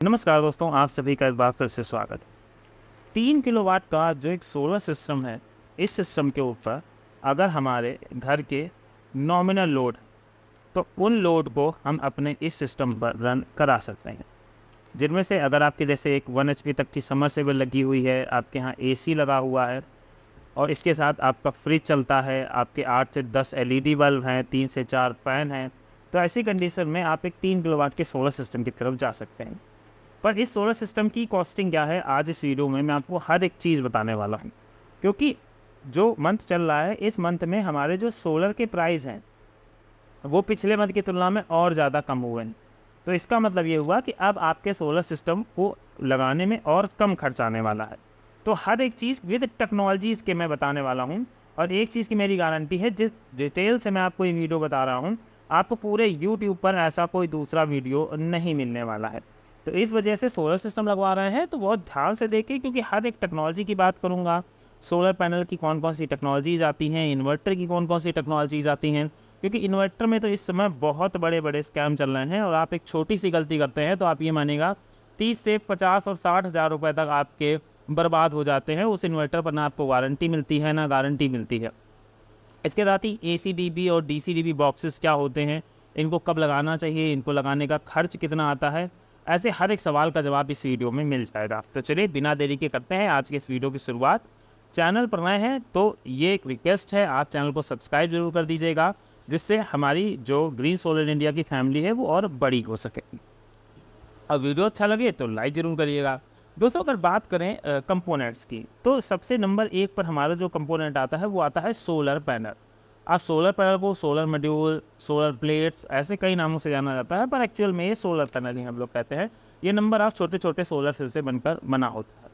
नमस्कार दोस्तों, आप सभी का एक बार फिर से स्वागत। 3 किलोवाट का जो एक सोलर सिस्टम है, इस सिस्टम के ऊपर अगर हमारे घर के नॉमिनल लोड, तो उन लोड को हम अपने इस सिस्टम पर रन करा सकते हैं। जिनमें से अगर आपके जैसे एक 1 HP तक की समरसेबल लगी हुई है, आपके यहाँ AC लगा हुआ है और इसके साथ आपका फ्रिज चलता है, आपके 8 से 10 LED बल्ब हैं, 3 से 4 फैन हैं, तो ऐसी कंडीशन में आप एक 3 किलोवाट के सोलर सिस्टम की तरफ जा सकते हैं। पर इस सोलर सिस्टम की कॉस्टिंग क्या है, आज इस वीडियो में मैं आपको हर एक चीज़ बताने वाला हूँ। क्योंकि जो मंथ चल रहा है, इस मंथ में हमारे जो सोलर के प्राइस हैं वो पिछले मंथ की तुलना में और ज़्यादा कम हुए हैं। तो इसका मतलब ये हुआ कि अब आपके सोलर सिस्टम को लगाने में और कम खर्च आने वाला है। तो हर एक चीज़ विद टेक्नोलॉजीज़ के मैं बताने वाला हूँ। और एक चीज़ की मेरी गारंटी है, जिस डिटेल से मैं आपको ये वीडियो बता रहा हूँ, आपको पूरे यूट्यूब पर ऐसा कोई दूसरा वीडियो नहीं मिलने वाला है। तो इस वजह से सोलर सिस्टम लगवा रहे हैं तो बहुत ध्यान से देखें, क्योंकि हर एक टेक्नोलॉजी की बात करूँगा। सोलर पैनल की कौन कौन सी टेक्नोलॉजीज़ आती हैं, इन्वर्टर की कौन कौन सी टेक्नोलॉजीज़ आती हैं, क्योंकि इन्वर्टर में तो इस समय बहुत बड़े बड़े स्कैम चल रहे हैं। और आप एक छोटी सी गलती करते हैं तो आप ये मानिएगा 30 से 50 और 60 हज़ार रुपये तक आपके बर्बाद हो जाते हैं। उस इन्वर्टर पर ना आपको वारंटी मिलती है ना गारंटी मिलती है। इसके साथ ही ACDB और DCDB बॉक्सेस क्या होते हैं, इनको कब लगाना चाहिए, इनको लगाने का खर्च कितना आता है, ऐसे हर एक सवाल का जवाब इस वीडियो में मिल जाएगा। तो चलिए बिना देरी के करते हैं आज के इस वीडियो की शुरुआत। चैनल पर नए हैं तो ये एक रिक्वेस्ट है, आप चैनल को सब्सक्राइब जरूर कर दीजिएगा, जिससे हमारी जो ग्रीन सोलर इंडिया की फैमिली है वो और बड़ी हो सके। और वीडियो अच्छा लगे तो लाइक ज़रूर करिएगा। दोस्तों, अगर बात करें कंपोनेंट्स की, तो सबसे नंबर 1 पर हमारा जो कंपोनेंट आता है वो आता है सोलर पैनल। आप सोलर पैनल को सोलर मॉड्यूल, सोलर प्लेट्स, ऐसे कई नामों से जाना जाता है, पर एक्चुअल में ये सोलर पैनल ही हम लोग कहते हैं। ये नंबर आप छोटे छोटे सोलर सेल से बनकर बना होता है।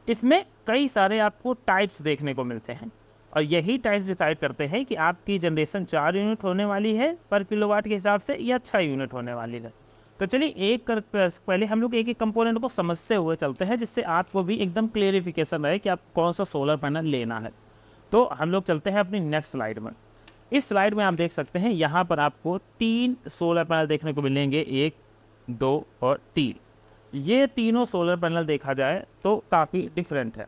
इसमें कई सारे आपको टाइप्स देखने को मिलते हैं और यही टाइप्स डिसाइड करते हैं कि आपकी जनरेशन 4 यूनिट होने वाली है पर किलोवाट के हिसाब से, या 6 यूनिट होने वाली है। तो चलिए पहले हम लोग एक एक कंपोनेंट को समझते हुए चलते हैं, जिससे आपको भी एकदम क्लियरिफिकेशन रहे कि आप कौन सा सोलर पैनल लेना है। तो हम लोग चलते हैं अपनी नेक्स्ट स्लाइड में। इस स्लाइड में आप देख सकते हैं, यहाँ पर आपको 3 सोलर पैनल देखने को मिलेंगे, 1, 2 और 3। ये तीनों सोलर पैनल देखा जाए तो काफ़ी डिफरेंट है।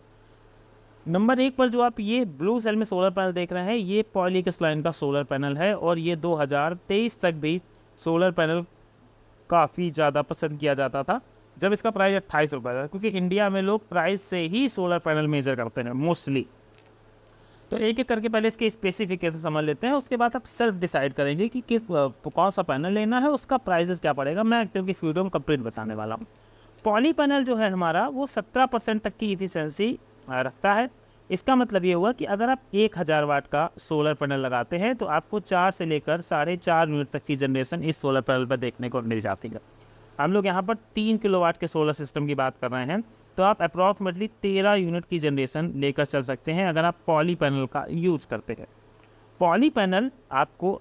नंबर 1 पर जो आप ये ब्लू सेल में सोलर पैनल देख रहे हैं, ये पॉलीक्रिस्टलाइन का सोलर पैनल है और ये 2023 तक भी सोलर पैनल काफ़ी ज़्यादा पसंद किया जाता था, जब इसका प्राइस 28 रुपये था। क्योंकि इंडिया में लोग प्राइस से ही सोलर पैनल मेजर करते हैं मोस्टली। तो एक एक करके पहले इसके स्पेसिफिकेशन समझ लेते हैं, उसके बाद आप सेल्फ डिसाइड करेंगे कि कौन सा पैनल लेना है, उसका प्राइसेस क्या पड़ेगा। मैं क्योंकि इस वीडियो में कंप्लीट बताने वाला हूँ। पॉली पैनल जो है हमारा, वो 17% तक की इफिशियंसी रखता है। इसका मतलब ये हुआ कि अगर आप 1000 वाट का सोलर पैनल लगाते हैं तो आपको 4 से लेकर 4.5 यूनिट तक की जनरेशन इस सोलर पैनल पर देखने को मिल जाती है। हम लोग यहाँ पर 3 किलोवाट के सोलर सिस्टम की बात कर रहे हैं, तो आप अप्रॉक्सीमेटली 13 यूनिट की जनरेशन लेकर चल सकते हैं अगर आप पॉली पैनल का यूज़ करते हैं। पॉली पैनल आपको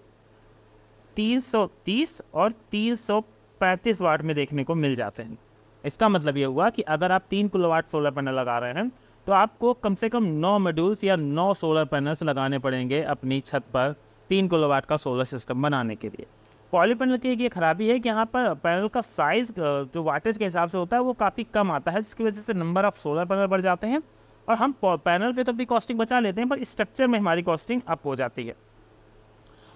330 और 335 वाट में देखने को मिल जाते हैं। इसका मतलब ये हुआ कि अगर आप 3 किलोवाट सोलर पैनल लगा रहे हैं तो आपको कम से कम 9 मॉड्यूल्स या 9 सोलर पैनल्स लगाने पड़ेंगे अपनी छत पर 3 किलोवाट का सोलर सिस्टम बनाने के लिए। पॉली पैनल की एक ये खराबी है कि यहाँ पर पैनल का साइज़ जो वाटेज के हिसाब से होता है वो काफ़ी कम आता है, जिसकी वजह से नंबर ऑफ सोलर पैनल बढ़ जाते हैं और हम पैनल पे तो अपनी कॉस्टिंग बचा लेते हैं, पर स्ट्रक्चर में हमारी कॉस्टिंग अप हो जाती है।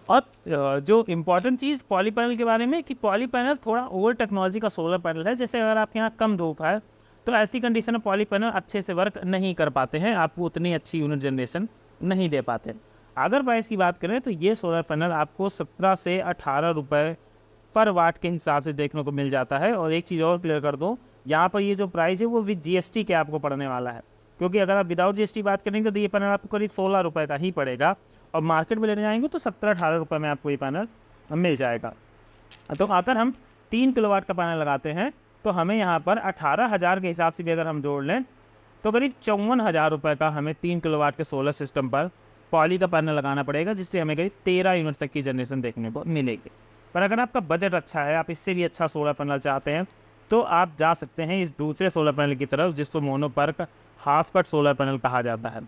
और जो इम्पॉर्टेंट चीज़ पॉली पैनल के बारे में, कि पॉली पैनल थोड़ा ओल्ड टेक्नोलॉजी का सोलर पैनल है। जैसे अगर आपके यहाँ कम धूप है तो ऐसी कंडीशन में पॉली पैनल अच्छे से वर्क नहीं कर पाते हैं, आपको उतनी अच्छी यूनिट जनरेशन नहीं दे पाते। अगर प्राइस की बात करें तो ये सोलर पैनल आपको 17 से 18 रुपये पर वाट के हिसाब से देखने को मिल जाता है। और एक चीज़ और क्लियर कर दूँ, यहाँ पर ये जो प्राइस है वो विद GST के आपको पड़ने वाला है। क्योंकि अगर आप विदाउट GST बात करेंगे तो ये पैनल आपको करीब 16 रुपये का ही पड़ेगा, और मार्केट में लेने जाएंगे तो 17-18 रुपये में आपको ये पैनल मिल जाएगा। तो अगर हम 3 किलोवाट का पैनल लगाते हैं तो हमें यहाँ पर 18,000 के हिसाब से भी अगर हम जोड़ लें तो करीब 54,000 रुपये का हमें 3 किलोवाट के सोलर सिस्टम पर पॉली का पैनल लगाना पड़ेगा, जिससे हमें करीब 13 यूनिट तक की जनरेशन देखने को मिलेगी। पर अगर आपका बजट अच्छा है, आप इससे भी अच्छा सोलर पैनल चाहते हैं, तो आप जा सकते हैं इस दूसरे सोलर पैनल की तरफ, जिसको mono PERC half cut solar panel कहा जाता है।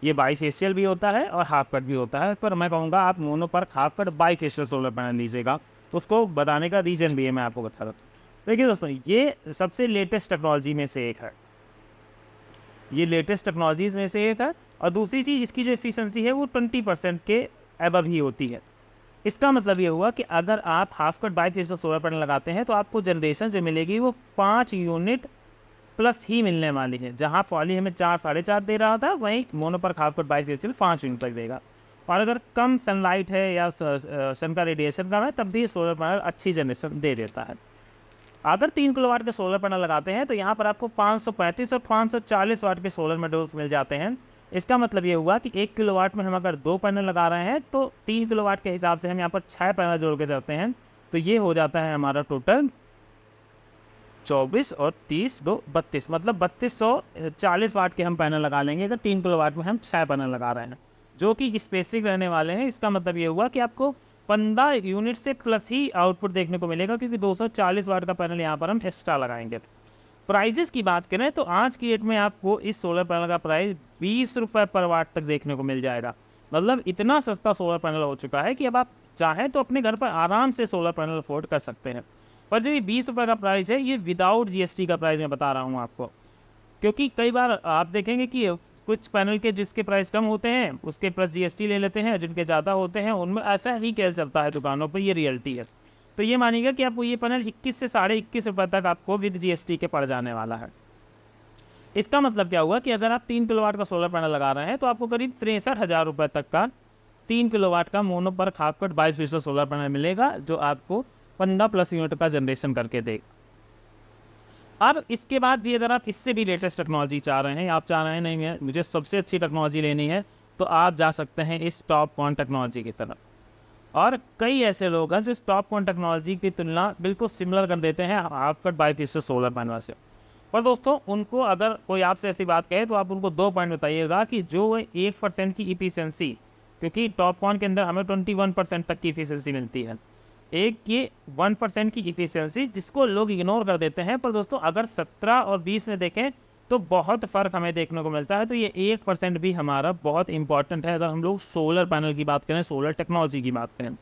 ये बाईफेशियल भी होता है और हाफ कट भी होता है, पर मैं कहूँगा आप mono PERC half cut bifacial solar panel लीजिएगा। तो उसको बताने का रीज़न भी है, मैं आपको बता रहा हूँ। देखिए दोस्तों, ये सबसे लेटेस्ट टेक्नोलॉजी में से एक है, ये लेटेस्ट टेक्नोलॉजीज़ में से एक है। और दूसरी चीज़, इसकी जो एफिशिएंसी है वो 20% के अबव ही होती है। इसका मतलब ये हुआ कि अगर आप half cut bifacial solar panel लगाते हैं तो आपको जनरेशन जो मिलेगी वो 5 यूनिट प्लस ही मिलने वाली है। जहाँ पॉली हमें 4 साढ़े 4 दे रहा था, वहीं mono PERC half cut bifacial 5 unit तक देगा। और अगर कम सनलाइट है या सन का रेडिएशन कम है, तब भी सोलर पैनल अच्छी जनरेशन दे देता है। अगर 3 किलोवाट के सोलर पैनल लगाते हैं तो यहाँ पर आपको 535 और 540 वाट के सोलर मॉड्यूल्स मिल जाते हैं। इसका मतलब ये हुआ कि 1 किलोवाट में हम अगर 2 पैनल लगा रहे हैं तो 3 किलोवाट के हिसाब से हम यहाँ पर 6 पैनल जोड़ के चलते हैं, तो ये हो जाता है हमारा टोटल 24 और 30 2 32, मतलब 3240 वाट के हम पैनल लगा लेंगे अगर 3 किलोवाट में हम 6 पैनल लगा रहे हैं, जो कि स्पेसिफिक रहने वाले हैं। इसका मतलब ये हुआ कि आपको 15 यूनिट से प्लस ही आउटपुट देखने को मिलेगा, क्योंकि 240 वाट का पैनल यहाँ पर हम एक्स्ट्रा लगाएंगे। प्राइजेस की बात करें तो आज की डेट में आपको इस सोलर पैनल का प्राइस 20 रुपये पर वाट तक देखने को मिल जाएगा। मतलब इतना सस्ता सोलर पैनल हो चुका है कि अब आप चाहें तो अपने घर पर आराम से सोलर पैनल अफोर्ड कर सकते हैं। पर जो ये 20 रुपये का प्राइस है, ये विदाउट GST का प्राइस मैं बता रहा हूँ आपको, क्योंकि कई बार आप देखेंगे कि कुछ पैनल के जिसके प्राइस कम होते हैं उसके प्लस GST ले लेते हैं, जिनके ज़्यादा होते हैं उनमें ऐसा ही केस चलता है दुकानों पर, ये रियलिटी है। तो ये मानिएगा कि आपको ये पैनल 21 से साढ़े 21 रुपये तक आपको विद GST के पड़ जाने वाला है। इसका मतलब क्या हुआ कि अगर आप 3 किलोवाट का सोलर पैनल लगा रहे हैं तो आपको करीब 63,000 रुपये तक का 3 किलोवाट का mono PERC half cut bifacial solar panel मिलेगा, जो आपको 15 प्लस यूनिट का जनरेशन करके देगा। अब इसके बाद भी अगर आप इससे भी लेटेस्ट टेक्नोलॉजी चाह रहे हैं, आप चाह रहे हैं नहीं मुझे सबसे अच्छी टेक्नोलॉजी लेनी है, तो आप जा सकते हैं इस टॉपकॉन टेक्नोलॉजी की तरफ। और कई ऐसे लोग हैं जो इस टॉपकॉन टेक्नोलॉजी की तुलना बिल्कुल सिमिलर कर देते हैं half cut bifacial solar panel से। पर दोस्तों, उनको अगर कोई आपसे ऐसी बात कहे तो आप उनको 2 पॉइंट बताइएगा कि जो 1% की इफिशिएंसी, क्योंकि टॉपकॉन के अंदर हमें 21% तक की इफिशिएंसी मिलती है, एक ये 1% की इफिशिएंसी जिसको लोग इग्नोर कर देते हैं। पर दोस्तों, अगर 17 और 20 में देखें तो बहुत फ़र्क हमें देखने को मिलता है। तो ये 1% भी हमारा बहुत इंपॉर्टेंट है अगर हम लोग सोलर पैनल की बात करें, सोलर टेक्नोलॉजी की बात करें।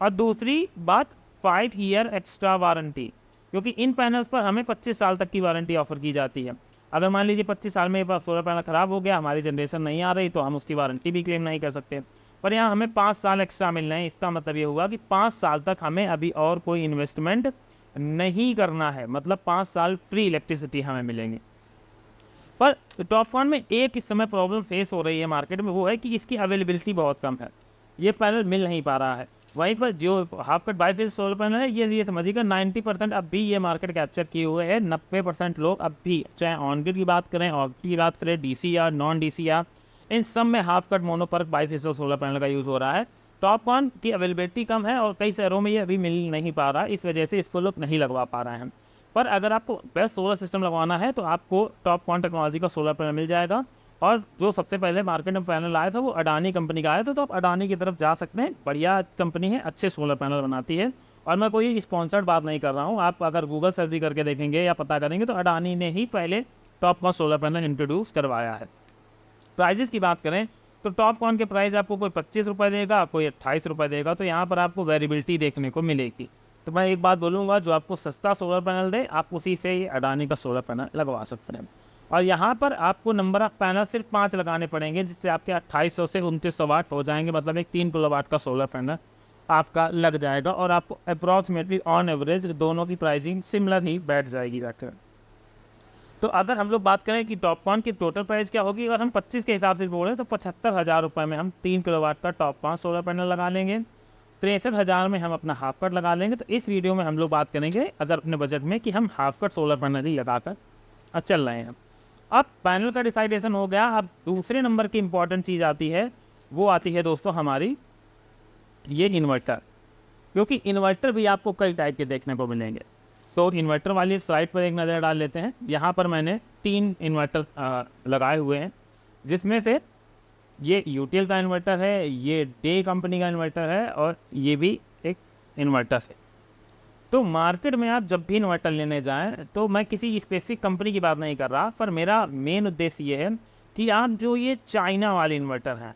और दूसरी बात, 5 ईयर एक्स्ट्रा वारंटी, क्योंकि इन पैनल्स पर हमें 25 साल तक की वारंटी ऑफर की जाती है। अगर मान लीजिए 25 साल में सोलर पैनल ख़राब हो गया, हमारी जनरेशन नहीं आ रही, तो हम उसकी वारंटी भी क्लेम नहीं कर सकते। पर यहाँ हमें 5 साल एक्स्ट्रा मिल रहे हैं। इसका मतलब ये हुआ कि 5 साल तक हमें अभी और कोई इन्वेस्टमेंट नहीं करना है, मतलब 5 साल फ्री इलेक्ट्रिसिटी हमें मिलेंगे। पर टॉपकॉन में एक इस समय प्रॉब्लम फेस हो रही है मार्केट में, वो है कि इसकी अवेलेबिलिटी बहुत कम है, ये पैनल मिल नहीं पा रहा है। वहीं पर जो half cut bifacial solar panel है, ये समझिएगा 90% अब भी ये मार्केट कैप्चर किए हुए हैं। 90% लोग अब भी, चाहे ऑन ग्रिड की बात करें, ऑफ की बात करें, DC या नॉन DC या, इन सब में half cut mono PERC bifacial solar panel का यूज़ हो रहा है। टॉपकॉन की अवेलेबिलिटी कम है और कई शहरों में ये अभी मिल नहीं पा रहा, इस वजह से इसको लोग नहीं लगवा पा रहे हैं। पर अगर आपको बेस्ट सोलर सिस्टम लगवाना है तो आपको टॉपकॉन टेक्नोलॉजी का सोलर पैनल मिल जाएगा। और जो सबसे पहले मार्केट में पैनल आया था वो अडानी कंपनी का आया था, तो आप अडानी की तरफ जा सकते हैं। बढ़िया कंपनी है, अच्छे सोलर पैनल बनाती है। और मैं कोई स्पॉन्सर्ड बात नहीं कर रहा हूँ, आप अगर गूगल सर्च भी करके देखेंगे या पता करेंगे तो अडानी ने ही पहले टॉपकॉन सोलर पैनल इंट्रोड्यूस करवाया है। प्राइजेस की बात करें तो टॉपकॉन के प्राइस आपको कोई 25 रुपये देगा, कोई 28 रुपये देगा, तो यहाँ पर आपको वेरिएबिलिटी देखने को मिलेगी। तो मैं एक बात बोलूँगा, जो आपको सस्ता सोलर पैनल दे, आप उसी से ही अडानी का सोलर पैनल लगवा सकते हैं। और यहाँ पर आपको नंबर ऑफ पैनल सिर्फ 5 लगाने पड़ेंगे, जिससे आपके 2800 से 2900 वाट हो जाएंगे, मतलब एक 3 किलोवाट का सोलर पैनल आपका लग जाएगा। और आपको अप्रॉक्सीमेटली ऑन एवरेज दोनों की प्राइसिंग सिमिलर ही बैठ जाएगी जाकर। तो अगर हम लोग बात करें कि टॉपकॉन की टोटल प्राइस क्या होगी, अगर हम 25 के हिसाब से बोलें तो 75,000 रुपये में हम 3 किलोवाट का टॉपकॉन सोलर पैनल लगा लेंगे। 63,000 में हम अपना हाफ कट लगा लेंगे। तो इस वीडियो में हम लोग बात करेंगे अगर अपने बजट में कि हम हाफ कट सोलर पैनल ही लगाकर चल रहे हैं। अब पैनल का डिसाइडेशन हो गया। अब दूसरे नंबर की इंपॉर्टेंट चीज़ आती है, वो आती है दोस्तों हमारी ये इन्वर्टर, क्योंकि इन्वर्टर भी आपको कई टाइप के देखने को मिलेंगे। तो इन्वर्टर वाली स्लाइड पर एक नज़र डाल लेते हैं। यहाँ पर मैंने 3 इन्वर्टर लगाए हुए हैं, जिसमें से ये यूटीएल का इन्वर्टर है, ये डे कंपनी का इन्वर्टर है, और ये भी एक इन्वर्टर है। तो मार्केट में आप जब भी इन्वर्टर लेने जाएं तो मैं किसी स्पेसिफिक कंपनी की बात नहीं कर रहा, पर मेरा मेन उद्देश्य ये है कि आप जो ये चाइना वाले इन्वर्टर हैं,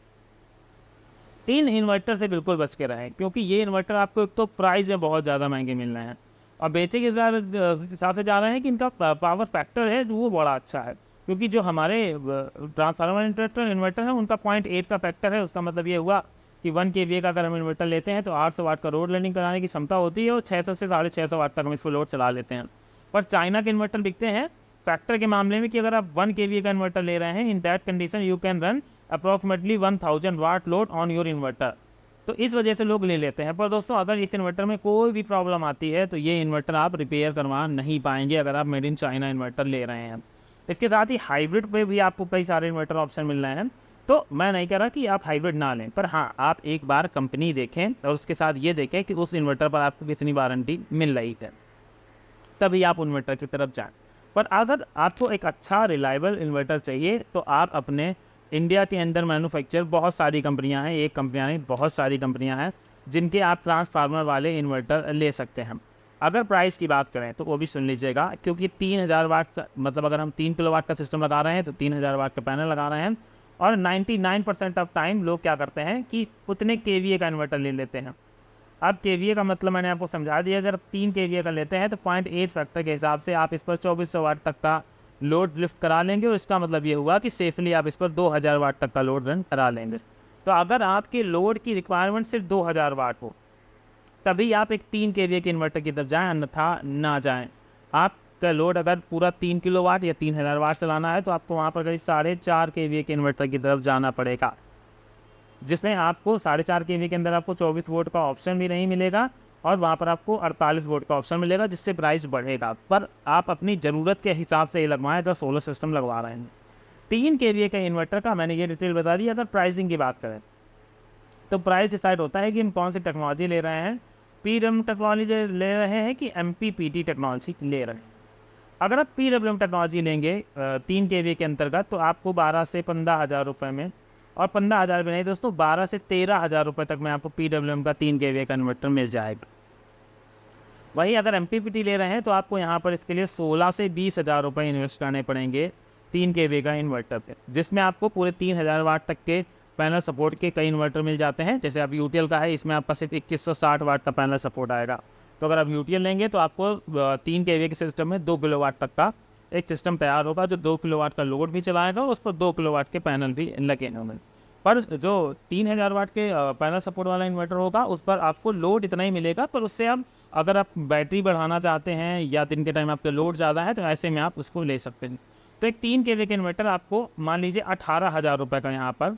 इन इन्वर्टर से बिल्कुल बच के रहें, क्योंकि ये इन्वर्टर आपको एक तो प्राइस में बहुत ज़्यादा महंगे मिल रहे हैं, और बेचे के हिसाब से जा रहे हैं कि इनका पावर फैक्टर है वो बड़ा अच्छा है, क्योंकि जो हमारे ट्रांसफार्मर इन्वर्टर है उनका 0.8 का फैक्टर है। उसका मतलब ये हुआ कि 1 kVA का अगर हम इन्वर्टर लेते हैं तो 800 वाट का लोड रनिंग कराने की क्षमता होती है और 600 से 650 वाट तक हम इसको लोड चला लेते हैं। पर चाइना के इन्वर्टर बिकते हैं फैक्टर के मामले में कि अगर आप 1 kVA का इन्वर्टर ले रहे हैं, in that condition you can run approximately 1000 watt load on your inverter. तो इस वजह से लोग ले लेते हैं। पर दोस्तों अगर इस इन्वर्टर में कोई भी प्रॉब्लम आती है तो ये इन्वर्टर आप रिपेयर करवा नहीं पाएंगे अगर आप मेड इन चाइना इन्वर्टर ले रहे हैं। इसके साथ ही हाइब्रिड पे भी आपको कई सारे इन्वर्टर ऑप्शन मिल रहे हैं। तो मैं नहीं कह रहा कि आप हाइब्रिड ना लें, पर हाँ आप एक बार कंपनी देखें और उसके साथ ये देखें कि उस इन्वर्टर पर आपको कितनी वारंटी मिल रही है, तभी आप इन्वर्टर की तरफ जाएँ। पर अगर आपको एक अच्छा रिलायबल इन्वर्टर चाहिए तो आप अपने इंडिया के अंदर मैन्युफैक्चर बहुत सारी कंपनियां हैं, एक कंपनियां नहीं बहुत सारी कंपनियां हैं जिनके आप ट्रांसफार्मर वाले इन्वर्टर ले सकते हैं। अगर प्राइस की बात करें तो वो भी सुन लीजिएगा, क्योंकि 3000 वाट का मतलब अगर हम 3 किलोवाट का सिस्टम लगा रहे हैं तो 3000 वाट का पैनल लगा रहे हैं। और 99% ऑफ टाइम लोग क्या करते हैं कि उतने KVA का इन्वर्टर ले लेते हैं। अब KVA का मतलब मैंने आपको समझा दिया, अगर 3 KVA का लेते हैं तो 0.8 फैक्टर के हिसाब से आप इस पर 2400 वाट तक का लोड लिफ्ट करा लेंगे और इसका मतलब ये हुआ कि सेफली आप इस पर 2000 वाट तक का लोड रन करा लेंगे। तो अगर आपके लोड की रिक्वायरमेंट सिर्फ 2000 वाट हो तभी आप एक 3 kVA के इन्वर्टर की तरफ जाएँ, अन्यथा ना जाएँ। आपका लोड अगर पूरा 3 किलोवाट या 3000 वाट चलाना है तो आपको वहाँ पर करीब 4.5 kVA के इन्वर्टर की तरफ जाना पड़ेगा, जिसमें आपको 4.5 kVA के अंदर आपको 24 वोल्ट का ऑप्शन भी नहीं मिलेगा और वहाँ पर आपको 48 वोल्ट का ऑप्शन मिलेगा, जिससे प्राइस बढ़ेगा। पर आप अपनी ज़रूरत के हिसाब से ये लगवाएं अगर सोलर सिस्टम लगवा रहे हैं। 3 kVA का इन्वर्टर का मैंने ये डिटेल बता दी। अगर प्राइसिंग की बात करें तो प्राइस डिसाइड होता है कि हम कौन सी टेक्नोलॉजी ले रहे हैं, PWM टेक्नोलॉजी ले रहे हैं कि MPPT टेक्नोलॉजी ले रहे हैं। अगर आप PWM टेक्नोलॉजी लेंगे 3 kVA के अंतर्गत तो आपको 12 से 15 हज़ार रुपये में, और 15,000 भी नहीं दोस्तों 12 से 13,000 रुपये तक में आपको PWM का 3 kVA का इन्वर्टर मिल जाएगा। वहीं अगर MPPT ले रहे हैं तो आपको यहाँ पर इसके लिए 16 से 20,000 रुपये इन्वेस्ट करने पड़ेंगे 3 kVA का इन्वर्टर पे, जिसमें आपको पूरे 3000 वाट तक के पैनल सपोर्ट के कई इन्वर्टर मिल जाते हैं। जैसे अब UTL का है, इसमें आपका सिर्फ 2160 वाट का पैनल सपोर्ट आएगा। तो अगर आप UTL लेंगे तो आपको 3 kVA के सिस्टम में 2 किलोवाट तक का एक सिस्टम तैयार होगा जो 2 किलोवाट का लोड भी चलाएगा और उस पर 2 किलोवाट के पैनल भी लगे होंगे। पर जो 3000 वाट के पैनल सपोर्ट वाला इन्वर्टर होगा उस पर आपको लोड इतना ही मिलेगा, पर उससे आप अगर आप बैटरी बढ़ाना चाहते हैं या दिन के टाइम आपका लोड ज़्यादा है तो ऐसे में आप उसको ले सकते हैं। तो एक 3 kVA के इन्वर्टर आपको मान लीजिए 18,000 रुपये का यहाँ पर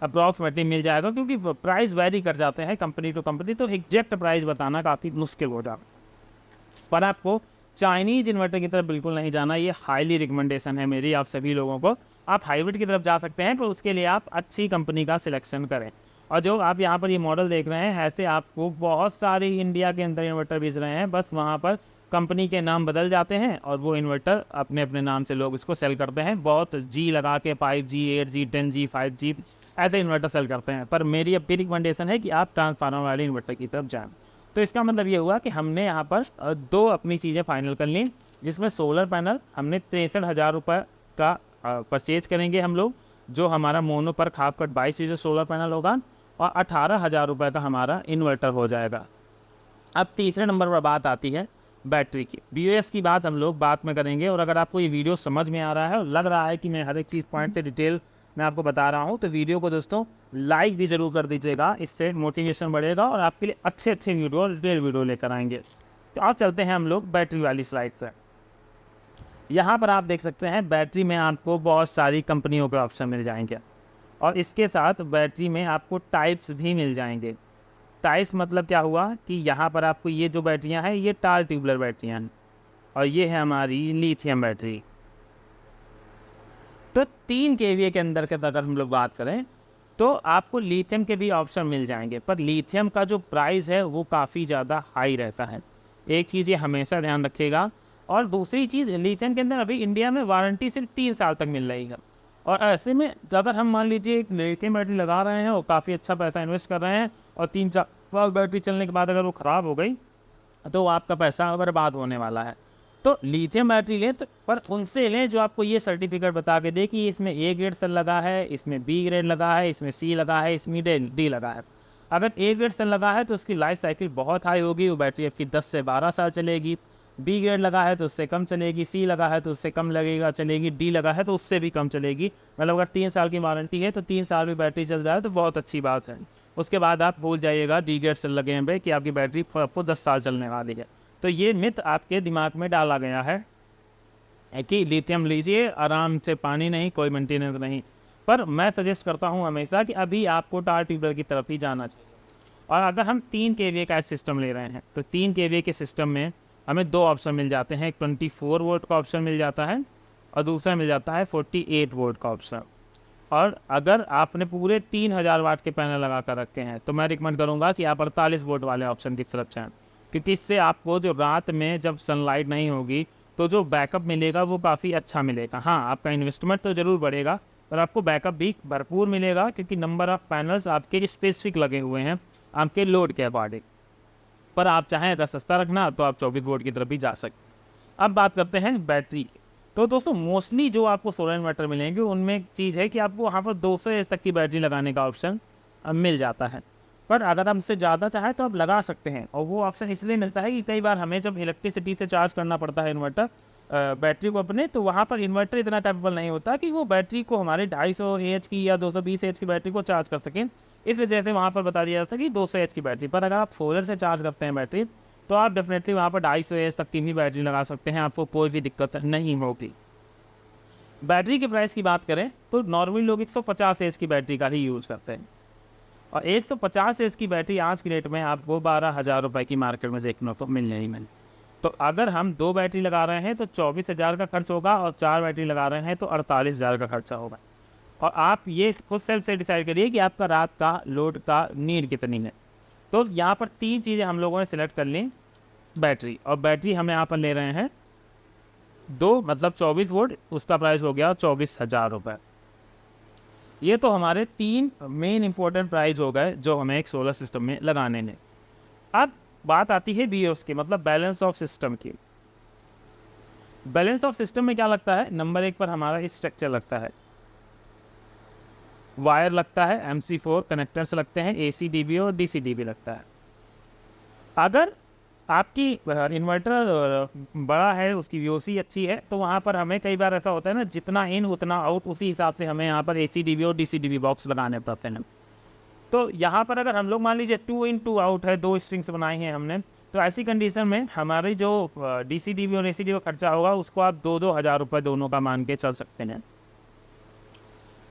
अप्रॉक्सीमेटली मिल जाएगा, क्योंकि प्राइस वेरी कर जाते हैं कंपनी टू कंपनी, तो एग्जैक्ट प्राइस बताना काफ़ी मुश्किल हो जाता। पर आपको चाइनीज़ इन्वर्टर की तरफ बिल्कुल नहीं जाना, ये हाईली रिकमेंडेशन है मेरी आप सभी लोगों को। आप हाइब्रिड की तरफ जा सकते हैं, पर उसके लिए आप अच्छी कंपनी का सिलेक्शन करें। और जो आप यहाँ पर ये मॉडल देख रहे हैं, ऐसे आपको बहुत सारे इंडिया के अंदर इन्वर्टर बेच रहे हैं, बस वहाँ पर कंपनी के नाम बदल जाते हैं और वो इन्वर्टर अपने अपने नाम से लोग इसको सेल करते हैं। बहुत G लगा के 5G, 8G, 10G, 5G ऐसे इन्वर्टर सेल करते हैं। पर मेरी अब भी रिकमेंडेशन है कि आप ट्रांसफार्मर वाले इन्वर्टर की तरफ जाएँ। तो इसका मतलब ये हुआ कि हमने यहाँ पर 2 अपनी चीज़ें फाइनल कर ली, जिसमें सोलर पैनल हमने 63,000 रुपये का परचेज करेंगे हम लोग, जो हमारा मोनो पर खाप कट 22 चीज़ें सोलर पैनल होगा, और 18,000 रुपये का हमारा इन्वर्टर हो जाएगा। अब तीसरे नंबर पर बात आती है बैटरी की। BOS की बात हम लोग बाद में करेंगे। और अगर आपको ये वीडियो समझ में आ रहा है और लग रहा है कि मैं हर एक चीज़ पॉइंट से डिटेल मैं आपको बता रहा हूँ, तो वीडियो को दोस्तों लाइक भी ज़रूर कर दीजिएगा, इससे मोटिवेशन बढ़ेगा और आपके लिए अच्छे अच्छे वीडियो डिटेल वीडियो लेकर आएंगे। तो अब चलते हैं हम लोग बैटरी वाली स्लाइड पर। यहाँ पर आप देख सकते हैं बैटरी में आपको बहुत सारी कंपनियों के ऑप्शन मिल जाएंगे और इसके साथ बैटरी में आपको टाइप्स भी मिल जाएंगे। टाइप्स मतलब क्या हुआ कि यहाँ पर आपको ये जो बैटरियाँ हैं ये टार ट्यूबलर बैटरियाँ हैं और ये है हमारी लिथियम बैटरी। तो 3 kVA के अंदर के अगर हम लोग बात करें तो आपको लिथियम के भी ऑप्शन मिल जाएंगे, पर लिथियम का जो प्राइस है वो काफ़ी ज़्यादा हाई रहता है। एक चीज़ ये हमेशा ध्यान रखिएगा। और दूसरी चीज़, लिथियम के अंदर अभी इंडिया में वारंटी सिर्फ 3 साल तक मिल रही है। और ऐसे में अगर हम मान लीजिए एक लिथियम बैटरी लगा रहे हैं और काफ़ी अच्छा पैसा इन्वेस्ट कर रहे हैं और 3-4 साल बैटरी चलने के बाद अगर वो ख़राब हो गई तो आपका पैसा बर्बाद होने वाला है। तो लिथियम बैटरी लें तो पर उनसे लें जो आपको ये सर्टिफिकेट बता के दे कि इसमें A ग्रेड सेल लगा है, इसमें B ग्रेड लगा है, इसमें C लगा है, इसमें D लगा है। अगर ए ग्रेड सेल लगा है तो उसकी लाइफ साइकिल बहुत हाई होगी, वो बैटरी आपकी 10 से 12 साल चलेगी। बी ग्रेड लगा है तो उससे कम चलेगी, सी लगा है तो उससे कम लगेगा चलेगी, डी लगा है तो उससे भी कम चलेगी। मतलब अगर 3 साल की वारंटी है तो 3 साल भी बैटरी चल जाए तो बहुत अच्छी बात है। उसके बाद आप भूल जाइएगा डी ग्रेड सेल लगे हैं भाई कि आपकी बैटरी आपको 10 साल चलने वाली है। तो ये मिथ आपके दिमाग में डाला गया है कि लिथियम लीजिए आराम से, पानी नहीं, कोई मेंटेनेंस नहीं। पर मैं सजेस्ट करता हूँ हमेशा कि अभी आपको टार ट्यूबवेल की तरफ ही जाना चाहिए। और अगर हम 3 kVA का सिस्टम ले रहे हैं तो 3 kVA के सिस्टम में हमें 2 ऑप्शन मिल जाते हैं। एक 24 वोल्ट का ऑप्शन मिल जाता है और दूसरा मिल जाता है 48 वोल्ट का ऑप्शन। और अगर आपने पूरे 3000 वाट के पैनल लगा कर रखे हैं तो मैं रिकमेंड करूँगा कि आप 48 वोल्ट वाले ऑप्शन की तरफ जाएँ, क्योंकि इससे आपको जो रात में जब सनलाइट नहीं होगी तो जो बैकअप मिलेगा वो काफ़ी अच्छा मिलेगा। हाँ, आपका इन्वेस्टमेंट तो ज़रूर बढ़ेगा पर आपको बैकअप भी भरपूर मिलेगा, क्योंकि नंबर ऑफ़ पैनल्स आपके स्पेसिफिक लगे हुए हैं आपके लोड के अकॉर्डिंग। पर आप चाहें अगर सस्ता रखना तो आप 24 वोल्ट की तरफ भी जा सकते हैं। अब बात करते हैं बैटरी की। तो दोस्तों मोस्टली जो आपको सोलर इन्वर्टर मिलेंगे उनमें एक चीज़ है कि आपको वहाँ पर 200 एच तक की बैटरी लगाने का ऑप्शन मिल जाता है। पर अगर हम इससे ज़्यादा चाहें तो आप लगा सकते हैं, और वो ऑप्शन इसलिए मिलता है कि कई बार हमें जब इलेक्ट्रिसिटी से चार्ज करना पड़ता है इन्वर्टर बैटरी को अपने, तो वहाँ पर इन्वर्टर इतना कैपेबल नहीं होता कि वो बैटरी को हमारे 250 एच की या 220 एच की बैटरी को चार्ज कर सकें। इस वजह से वहाँ पर बता दिया जाता है कि 200 एच की बैटरी। पर अगर आप सोलर से चार्ज करते हैं बैटरी तो आप डेफिनेटली वहाँ पर 250 एच तक की भी बैटरी लगा सकते हैं, आपको कोई भी दिक्कत नहीं होगी। बैटरी के प्राइस की बात करें तो नॉर्मली लोग 150 एच की बैटरी का ही यूज़ करते हैं, और 150 एच की बैटरी आज की डेट में आपको 12,000 रुपये की मार्केट में देखने को मिलने ही मिले। तो अगर हम 2 बैटरी लगा रहे हैं तो 24,000 का खर्च होगा, और 4 बैटरी लगा रहे हैं तो 48,000 का खर्चा होगा। और आप ये खुद सेल्फ से डिसाइड करिए कि आपका रात का लोड का नीड कितनी है। तो यहाँ पर 3 चीज़ें हम लोगों ने सिलेक्ट कर ली। बैटरी, और बैटरी हम यहाँ पर ले रहे हैं 2 मतलब 24 वोल्ट, उसका प्राइस हो गया 24,000 रुपये। ये तो हमारे 3 मेन इंपॉर्टेंट प्राइस हो गए जो हमें एक सोलर सिस्टम में लगाने ने। अब बात आती है BOS की, मतलब बैलेंस ऑफ सिस्टम की। बैलेंस ऑफ सिस्टम में क्या लगता है? नंबर 1 पर हमारा स्ट्रक्चर लगता है, वायर लगता है, MC4 कनेक्टर्स लगते हैं, AC DB और DC DB लगता है। अगर आपकी इन्वर्टर बड़ा है, उसकी VOC अच्छी है, तो वहाँ पर हमें कई बार ऐसा होता है ना, जितना इन उतना आउट, उसी हिसाब से हमें यहाँ पर AC DB और DC DB बॉक्स लगाने पड़ते हैं। तो यहाँ पर अगर हम लोग मान लीजिए 2 in 2 आउट है, 2 स्ट्रिंग्स बनाई हैं हमने, तो ऐसी कंडीशन में हमारी जो DC DB और AC DB खर्चा होगा उसको आप 2-2 हज़ार रुपये दोनों का मान के चल सकते हैं।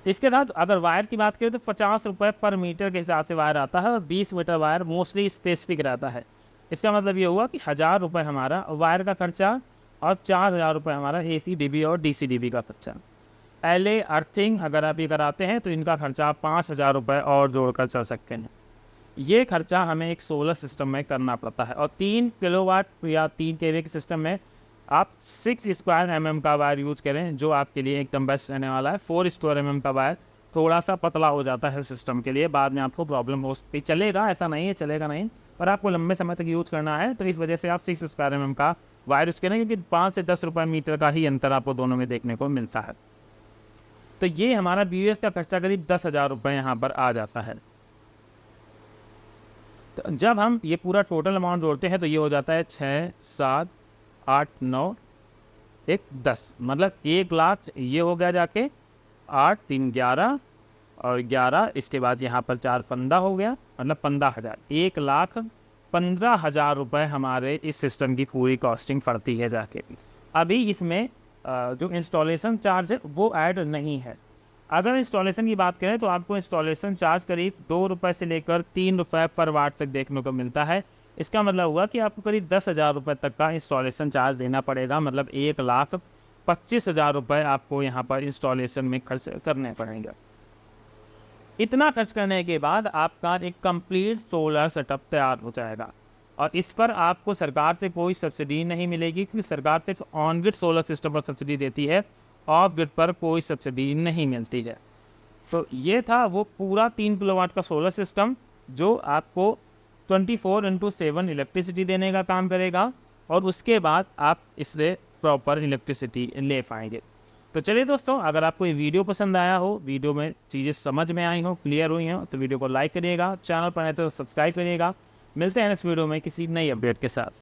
इसके बाद अगर वायर की बात करें तो 50 रुपये पर मीटर के हिसाब से वायर आता है, और 20 मीटर वायर मोस्टली स्पेसिफिक रहता है। इसका मतलब ये हुआ कि 1,000 रुपये हमारा वायर का खर्चा और 4,000 रुपये हमारा AC DB और DC DB का खर्चा। LA अर्थिंग अगर आप ये कराते हैं तो इनका खर्चा 5,000 रुपये और जोड़कर चल सकते हैं। ये खर्चा हमें एक सोलर सिस्टम में करना पड़ता है। और 3 किलोवाट या 3 kVA के सिस्टम में आप 6 स्क्वायर mm का वायर यूज़ करें, जो आपके लिए एकदम बेस्ट रहने वाला है। 4 स्क्वायर mm का वायर थोड़ा सा पतला हो जाता है सिस्टम के लिए, बाद में आपको प्रॉब्लम हो सकती, चलेगा ऐसा नहीं है चलेगा नहीं, पर आपको लंबे समय तक यूज़ करना है, तो इस वजह से आप 6 स्क्वायर mm का वायर यूज़ करें, क्योंकि 5 से 10 रुपये मीटर का ही अंतर आपको दोनों में देखने को मिलता है। तो ये हमारा BOS का खर्चा करीब 10,000 रुपये यहाँ पर आ जाता है। तो जब हम ये पूरा टोटल अमाउंट जोड़ते हैं तो ये हो जाता है 6, 7, 8, 9, 1, 10, मतलब 1 लाख ये हो गया जाके, 8, 3, 11 और 11 इसके बाद यहाँ पर 4, 15 हो गया, मतलब 15,000। 1,15,000 रुपये हमारे इस सिस्टम की पूरी कॉस्टिंग पड़ती है जाके। अभी इसमें जो इंस्टॉलेशन चार्ज है वो ऐड नहीं है। अगर इंस्टॉलेशन की बात करें तो आपको इंस्टॉलेशन चार्ज करीब 2 रुपये से लेकर 3 रुपये पर वाट तक देखने को मिलता है। इसका मतलब हुआ कि आपको करीब 10,000 रुपये तक का इंस्टॉलेशन चार्ज देना पड़ेगा, मतलब 1,25,000 रुपये आपको यहाँ पर इंस्टॉलेशन में खर्च करने पड़ेंगे। इतना खर्च करने के बाद आपका एक कंप्लीट सोलर सेटअप तैयार हो जाएगा, और इस पर आपको सरकार से कोई सब्सिडी नहीं मिलेगी, क्योंकि सरकार सिर्फ ऑन ग्रिड सोलर सिस्टम पर सब्सिडी देती है, ऑफ ग्रिड पर कोई सब्सिडी नहीं मिलती है। तो ये था वो पूरा 3 किलोवाट का सोलर सिस्टम जो आपको 24/7 इलेक्ट्रिसिटी देने का काम करेगा, और उसके बाद आप इससे प्रॉपर इलेक्ट्रिसिटी ले पाएंगे। तो चलिए दोस्तों, अगर आपको ये वीडियो पसंद आया हो, वीडियो में चीज़ें समझ में आई हो, क्लियर हुई हो, तो वीडियो को लाइक करिएगा, चैनल पर आए तो सब्सक्राइब करिएगा। मिलते हैं नेक्स्ट वीडियो में किसी नई अपडेट के साथ।